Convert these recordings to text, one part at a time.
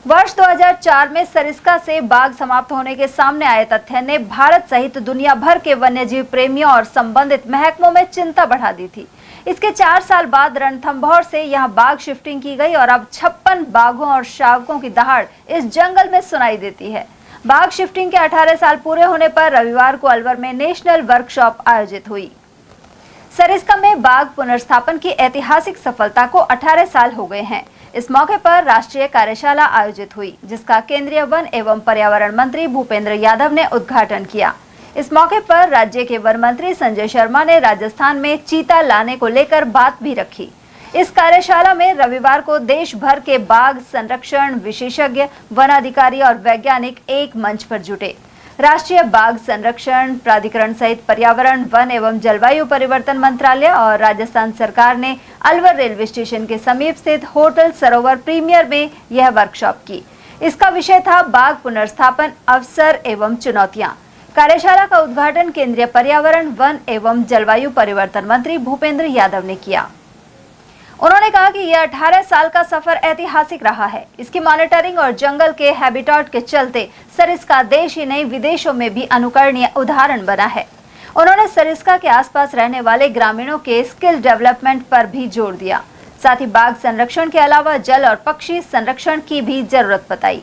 वर्ष 2004 में सरिस्का से बाघ समाप्त होने के सामने आए तथ्य ने भारत सहित दुनिया भर के वन्यजीव प्रेमियों और संबंधित महकमों में चिंता बढ़ा दी थी। इसके 4 साल बाद रणथंभौर से यहां बाघ शिफ्टिंग की गई और अब 56 बाघों और शावकों की दहाड़ इस जंगल में सुनाई देती है। बाघ शिफ्टिंग के 18 साल पूरे होने पर रविवार को अलवर में नेशनल वर्कशॉप आयोजित हुई। सरिस्का में बाघ पुनर्स्थापन की ऐतिहासिक सफलता को 18 साल हो गए हैं। इस मौके पर राष्ट्रीय कार्यशाला आयोजित हुई, जिसका केंद्रीय वन एवं पर्यावरण मंत्री भूपेंद्र यादव ने उद्घाटन किया। इस मौके पर राज्य के वन मंत्री संजय शर्मा ने राजस्थान में चीता लाने को लेकर बात भी रखी। इस कार्यशाला में रविवार को देश भर के बाघ संरक्षण विशेषज्ञ, वन अधिकारी और वैज्ञानिक एक मंच पर जुटे। राष्ट्रीय बाघ संरक्षण प्राधिकरण सहित पर्यावरण, वन एवं जलवायु परिवर्तन मंत्रालय और राजस्थान सरकार ने अलवर रेलवे स्टेशन के समीप स्थित होटल सरोवर प्रीमियर में यह वर्कशॉप की। इसका विषय था बाघ पुनर्स्थापन, अवसर एवं चुनौतियां। कार्यशाला का उद्घाटन केंद्रीय पर्यावरण, वन एवं जलवायु परिवर्तन मंत्री भूपेंद्र यादव ने किया। उन्होंने कहा कि यह 18 साल का सफर ऐतिहासिक रहा है। इसकी मॉनिटरिंग और जंगल के हैबिटेट के चलते सरिस्का देश ही नहीं विदेशों में भी अनुकरणीय उदाहरण बना है। उन्होंने सरिस्का के आसपास रहने वाले ग्रामीणों के स्किल डेवलपमेंट पर भी जोर दिया। साथ ही बाघ संरक्षण के अलावा जल और पक्षी संरक्षण की भी जरूरत बताई।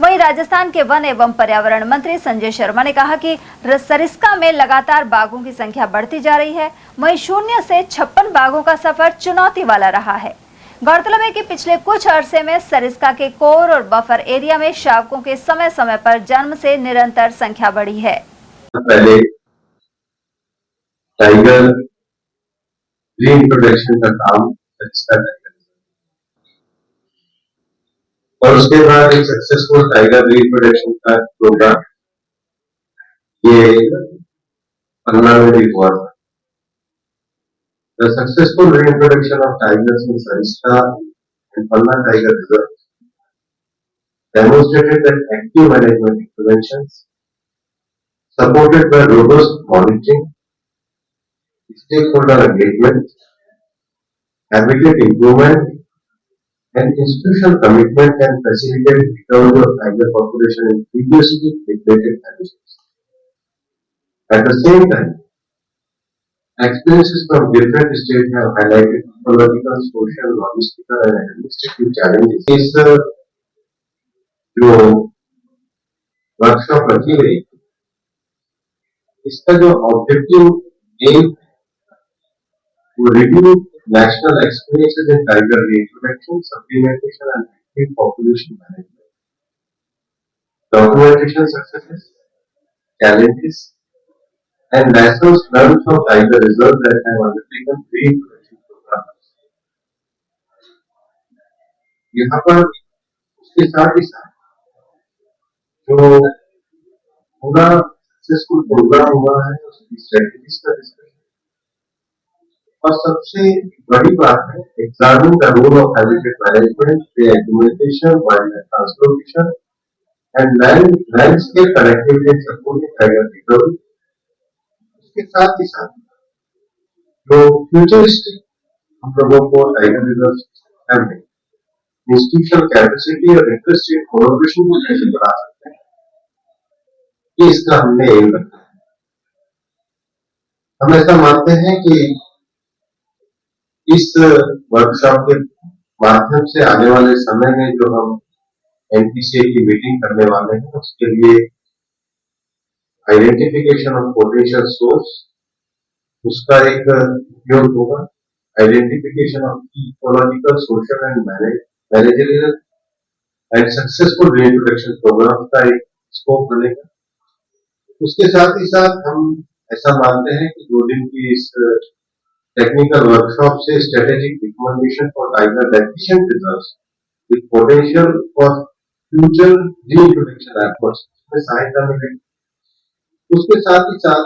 वहीं राजस्थान के वन एवं पर्यावरण मंत्री संजय शर्मा ने कहा कि सरिस्का में लगातार बाघों की संख्या बढ़ती जा रही है। वहीं 0 से 56 बाघों का सफर चुनौती वाला रहा है। गौरतलब है कि पिछले कुछ अरसे में सरिस्का के कोर और बफर एरिया में शावकों के समय समय पर जन्म से निरंतर संख्या बढ़ी है। पहले टाइगर रीइंट्रोडक्शन का काम सरिस्का और उसके बाद एक सक्सेसफुल टाइगर रीइंट्रोडक्शन का प्रोग्राम ये पन्ना में भी हुआ था। The successful reintroduction of tigers in Sariska and Panna Tiger Reserve demonstrated that active management interventions, supported by robust monitoring, stakeholder engagement, habitat improvement, and institutional commitment can facilitate recovery of tiger population in previously depleted habitats. At the same time, experiences from different states have highlighted ecological, social, logistical and administrative challenges. इस जो workshop रखी गई, इसका जो objective aim to review national experiences in tiger reintroduction, supplementation and active population management, documentation successes, challenges, and lessons learned from tiger reserves that have undertaken reintroduction programs. यहाँ पर उसके साथ ही साथ जो पूरा सक्सेसफुल प्रोग्राम हुआ है उसकी स्ट्रेटेजीज का डिस्कशन और सबसे बड़ी बात है examine the role of habitat management, reactivation, wildlife transformation and landscape connectivity and supporting tiger recovery. उसके साथ ही साथ जो फ्यूचरिस्टिक हम लोगों को टाइगर रिजर्व में इंस्टीट्यूशनल कैपेसिटी और इंटरेस्ट इन कोलैबोरेशन को कैसे बढ़ा सकते हैं, ये इसका हमने एम रखा है। हम ऐसा मानते हैं कि इस वर्कशॉप के माध्यम से आने वाले समय में जो हम एनपीसीए की मीटिंग करने वाले हैं उसके लिए आइडेंटिफिकेशन ऑफ पोटेंशियल सोर्स उसका एक उपयोग होगा, identification of ecological, social and managerial and successful reintroduction programme का एक स्कोप बनेगा। उसके साथ ही साथ हम ऐसा मानते हैं कि 2 दिन की इस टेक्निकल वर्कशॉप से strategic recommendation for tiger deficient reserves with potential for future reintroduction efforts में सहायता मिलेगी। उसके साथ ही साथ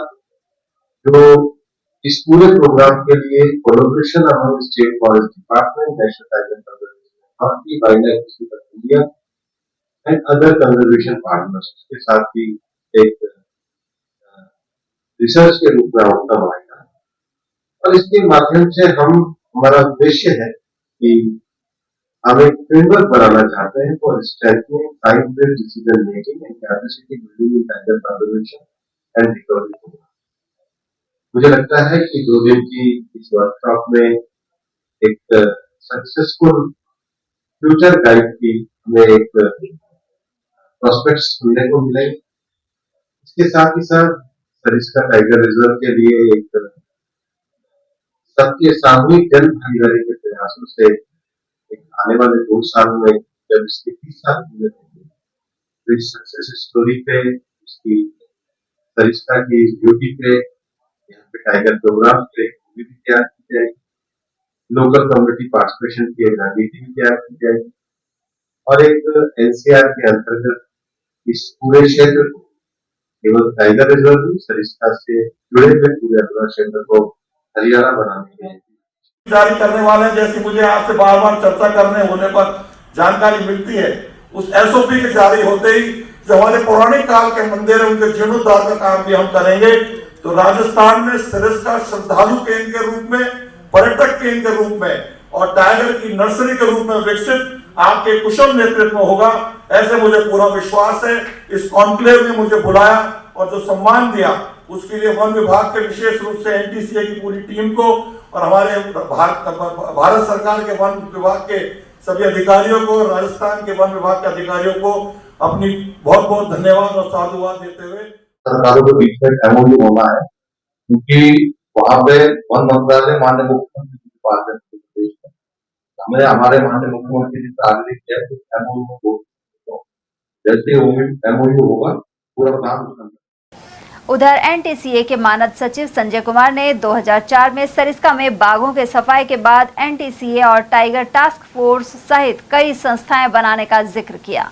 जो इस पूरे प्रोग्राम के लिए collaboration among state forest department, national tiger conservation authority, wildlife India and other conservation partners के साथ भी एक रिसर्च के रूप में आउटकम आएगा और इसके माध्यम से हमारा उद्देश्य है कि हम एक फ्रेमवर्क बनाना चाहते हैं for strengthening science based decision making and capacity building in tiger conservation and recovery. मुझे लगता है कि 2 दिन की इस वर्कशॉप में एक सक्सेसफुल फ्यूचर गाइड की हमें एक प्रोस्पेक्ट्स सुनने को मिलेंगे। इसके साथ ही साथ सरिस्का टाइगर रिजर्व के लिए एक सबके सामूहिक जन भागीदारी के प्रयासों से एक आने वाले 2 साल में जब इसके 30 साल पूरे होंगे तो इस सक्सेस स्टोरी पे, उसकी सरिस्का की ब्यूटी पे, यहाँ पे टाइगर प्रोग्राम पे मूवी भी तैयार की जाएगी, लोकल कम्युनिटी पार्टिसिपेशन की एक रणनीति भी तैयार की जाएगी और एक एनसीआर के अंतर्गत इस पूरे क्षेत्र को केवल टाइगर रिजर्व नहीं, सरिस्का से जुड़े हुए पूरे अगला क्षेत्र को हरियाणा बनाने में जारी करने वाले हैं। जैसे मुझे आपसे बार बार चर्चा करने होने पर जानकारी मिलती है, उस एसओपी के जारी होते ही जो हमारे पौराणिक काल के मंदिर है उनके जीर्णोद्धार का काम भी हम करेंगे। तो राजस्थान में सरिस्का श्रद्धालु केंद्र के रूप में, पर्यटक केंद्र के रूप में और टाइगर की नर्सरी के रूप में विकसित आपके कुशल नेतृत्व में होगा, ऐसे मुझे पूरा विश्वास है। इस कॉन्क्लेव ने मुझे बुलाया और जो सम्मान दिया उसके लिए वन विभाग के विशेष रूप से एनटीसीए की पूरी टीम को और हमारे भारत सरकार के वन विभाग के सभी अधिकारियों को, राजस्थान के वन विभाग के अधिकारियों को अपनी बहुत बहुत धन्यवाद और साधुवाद देते हुए सरकारों के बीच में एमओयू होना है, क्योंकि वहाँ पे वन मंत्रालय माननीय मुख्यमंत्री के पास है प्रदेश में। हमें हमारे माननीय मुख्यमंत्री जी से आग्रह किया है कि एमओयू हो, जैसे एमओयू होगा पूरा काम। उधर एनटीसीए के मानद सचिव संजय कुमार ने 2004 में सरिस्का में बाघों के सफाई के बाद एनटीसीए और टाइगर टास्क फोर्स सहित कई संस्थाएं बनाने का जिक्र किया।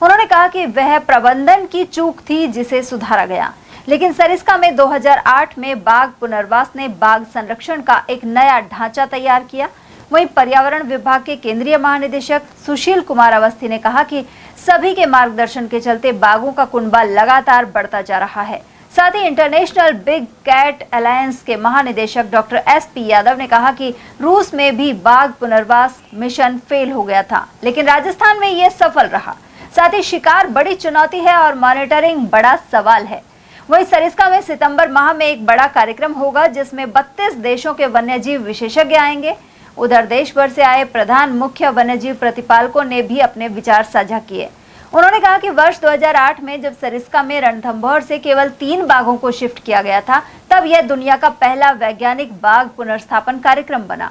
उन्होंने कहा कि वह प्रबंधन की चूक थी जिसे सुधारा गया, लेकिन सरिस्का में 2008 में बाघ पुनर्वास ने बाघ संरक्षण का एक नया ढांचा तैयार किया। वहीं पर्यावरण विभाग के केंद्रीय महानिदेशक सुशील कुमार अवस्थी ने कहा कि सभी के मार्गदर्शन के चलते बाघों का कुनबा लगातार बढ़ता जा रहा है। साथ ही इंटरनेशनल बिग कैट अलायंस के महानिदेशक डॉक्टर एसपी यादव ने कहा कि रूस में भी बाघ पुनर्वास मिशन फेल हो गया था, लेकिन राजस्थान में यह सफल रहा। साथ ही शिकार बड़ी चुनौती है और मॉनिटरिंग बड़ा सवाल है। वहीं सरिस्का में सितंबर माह में एक बड़ा कार्यक्रम होगा जिसमें 32 देशों के वन्यजीव विशेषज्ञ आएंगे। उधर देश भर से आए प्रधान मुख्य वन्यजीव प्रतिपालकों ने भी अपने विचार साझा किए। उन्होंने कहा कि वर्ष 2008 में जब सरिस्का में रणथंभौर से केवल 3 बाघों को शिफ्ट किया गया था, तब यह दुनिया का पहला वैज्ञानिक बाघ पुनर्स्थापन कार्यक्रम बना।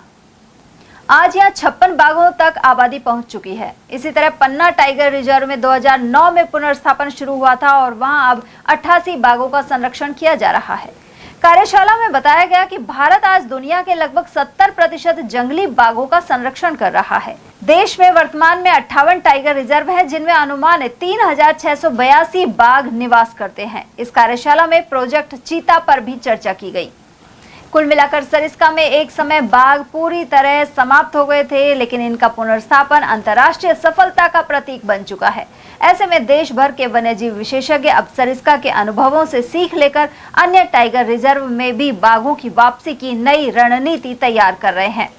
आज यहां 56 बाघों तक आबादी पहुंच चुकी है। इसी तरह पन्ना टाइगर रिजर्व में 2009 में पुनर्स्थापन शुरू हुआ था और वहां अब 88 बाघों का संरक्षण किया जा रहा है। कार्यशाला में बताया गया कि भारत आज दुनिया के लगभग 70% जंगली बाघों का संरक्षण कर रहा है। देश में वर्तमान में 58 टाइगर रिजर्व है, जिनमें अनुमान 3682 बाघ निवास करते हैं। इस कार्यशाला में प्रोजेक्ट चीता पर भी चर्चा की गई। कुल मिलाकर सरिस्का में एक समय बाघ पूरी तरह समाप्त हो गए थे, लेकिन इनका पुनर्स्थापन अंतर्राष्ट्रीय सफलता का प्रतीक बन चुका है। ऐसे में देश भर के वन्यजीव विशेषज्ञ अब सरिस्का के अनुभवों से सीख लेकर अन्य टाइगर रिजर्व में भी बाघों की वापसी की नई रणनीति तैयार कर रहे हैं।